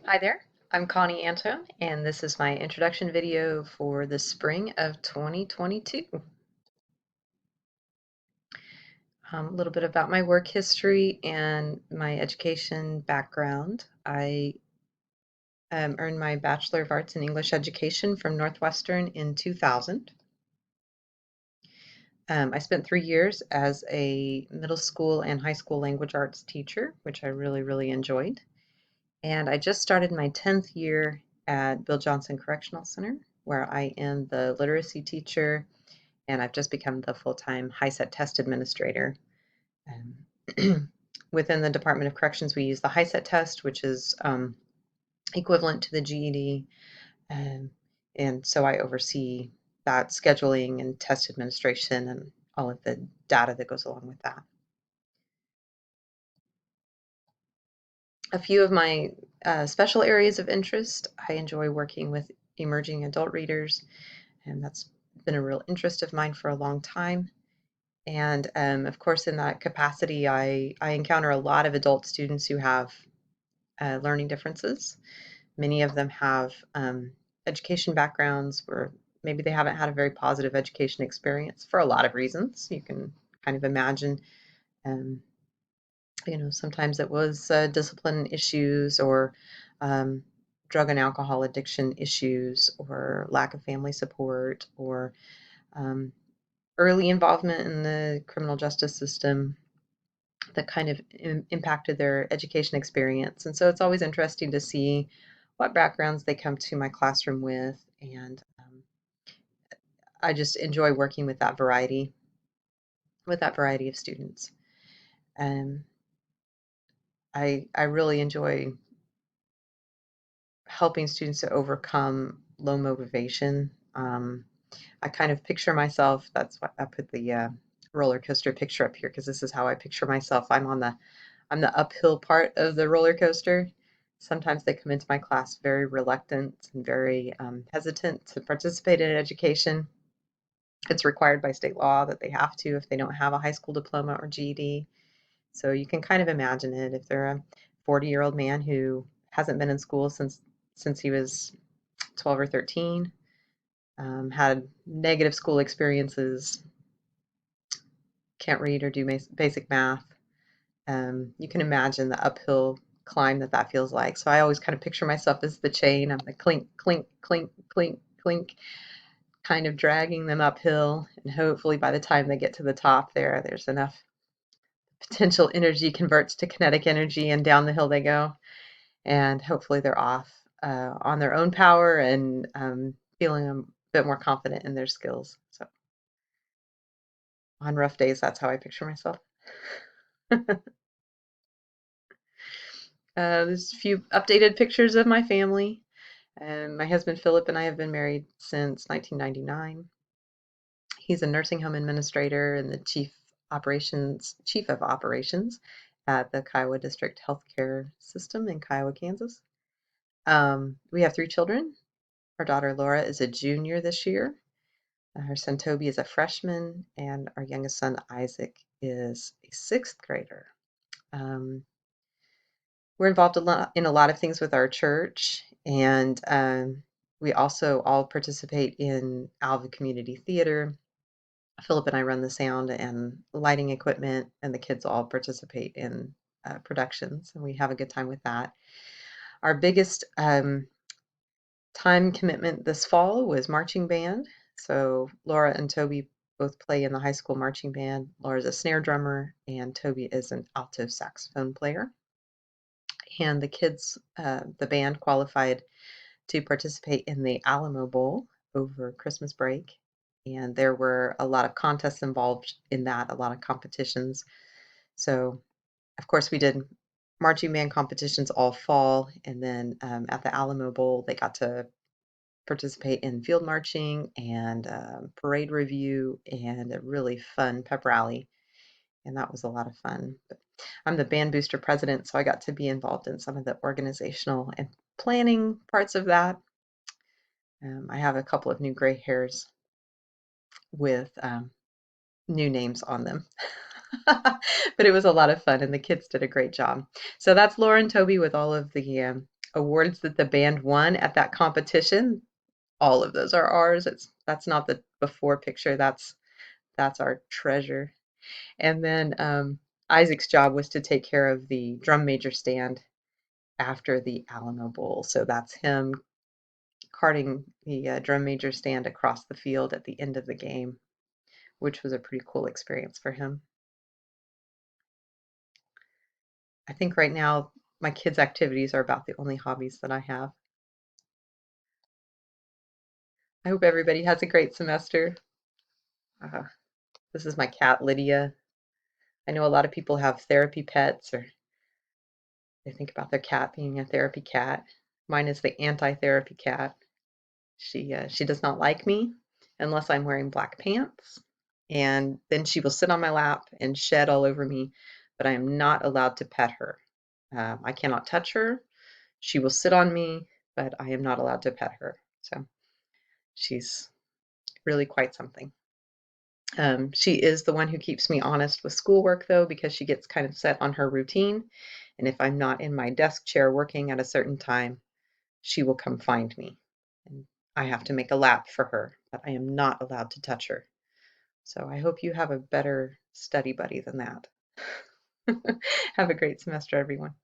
Hi there, I'm Connie Anton, and this is my introduction video for the spring of 2022. A little bit about my work history and my education background. I earned my Bachelor of Arts in English Education from Northwestern in 2000. I spent 3 years as a middle school and high school language arts teacher, which I really enjoyed. And I just started my 10th year at Bill Johnson Correctional Center, where I am the literacy teacher, and I've just become the full-time HiSET test administrator. Within the Department of Corrections, we use the HiSET test, which is equivalent to the GED, and so I oversee that scheduling and test administration and all of the data that goes along with that. A few of my special areas of interest: I enjoy working with emerging adult readers, and that's been a real interest of mine for a long time. And of course, in that capacity, I encounter a lot of adult students who have learning differences. Many of them have education backgrounds where maybe they haven't had a very positive education experience for a lot of reasons. You can kind of imagine, um, sometimes it was discipline issues or um, drug and alcohol addiction issues or lack of family support or um, early involvement in the criminal justice system that kind of impacted their education experience. And so it's always interesting to see what backgrounds they come to my classroom with. And I just enjoy working with that variety of students. Um, I really enjoy helping students to overcome low motivation. I kind of picture myself, that's why I put the roller coaster picture up here, because this is how I picture myself. I'm the uphill part of the roller coaster. Sometimes they come into my class very reluctant and very hesitant to participate in education. It's required by state law that they have to if they don't have a high school diploma or GED. So you can kind of imagine it if they're a 40-year-old man who hasn't been in school since he was 12 or 13, had negative school experiences, can't read or do basic math. You can imagine the uphill climb that feels like. So I always kind of picture myself as the chain. I'm the clink, clink, clink, clink, clink, kind of dragging them uphill. And hopefully by the time they get to the top there's enough potential energy converts to kinetic energy and down the hill they go. And hopefully they're off on their own power and feeling a bit more confident in their skills. So on rough days, that's how I picture myself. There's a few updated pictures of my family. And my husband Philip and I have been married since 1999. He's a nursing home administrator and the chief of operations at the Kiowa District Healthcare System in Kiowa, Kansas. We have 3 children. Our daughter Laura is a junior this year. Our son Toby is a freshman, and our youngest son Isaac is a sixth grader. Um, we're involved in a lot of things with our church, and we also all participate in Alva Community Theater. Philip and I run the sound and lighting equipment, and the kids all participate in productions, and we have a good time with that. Our biggest time commitment this fall was marching band. So Laura and Toby both play in the high school marching band. Laura's a snare drummer, and Toby is an alto saxophone player. And the band qualified to participate in the Alamo Bowl over Christmas break. And there were a lot of contests involved in that, a lot of competitions. So, of course, we did marching band competitions all fall. And then at the Alamo Bowl, they got to participate in field marching and parade review and a really fun pep rally. And that was a lot of fun. But I'm the band booster president, so I got to be involved in some of the organizational and planning parts of that. I have a couple of new gray hairs with new names on them. But it was a lot of fun, and the kids did a great job. So that's Laura and Toby with all of the awards that the band won at that competition, all of those are ours. That's not the before picture. That's our treasure. And then Isaac's job was to take care of the drum major stand after the Alamo Bowl. So that's him carting the drum major stand across the field at the end of the game, which was a pretty cool experience for him. I think right now my kids' activities are about the only hobbies that I have. I hope everybody has a great semester. Uh, this is my cat, Lydia. I know a lot of people have therapy pets or they think about their cat being a therapy cat. Mine is the anti-therapy cat. She does not like me unless I'm wearing black pants, and then she will sit on my lap and shed all over me, but I am not allowed to pet her. I cannot touch her. She will sit on me, but I am not allowed to pet her. So she's really quite something. She is the one who keeps me honest with schoolwork, though, because she gets kind of set on her routine. And if I'm not in my desk chair working at a certain time, she will come find me. And I have to make a lap for her, but I am not allowed to touch her. So I hope you have a better study buddy than that. Have a great semester, everyone.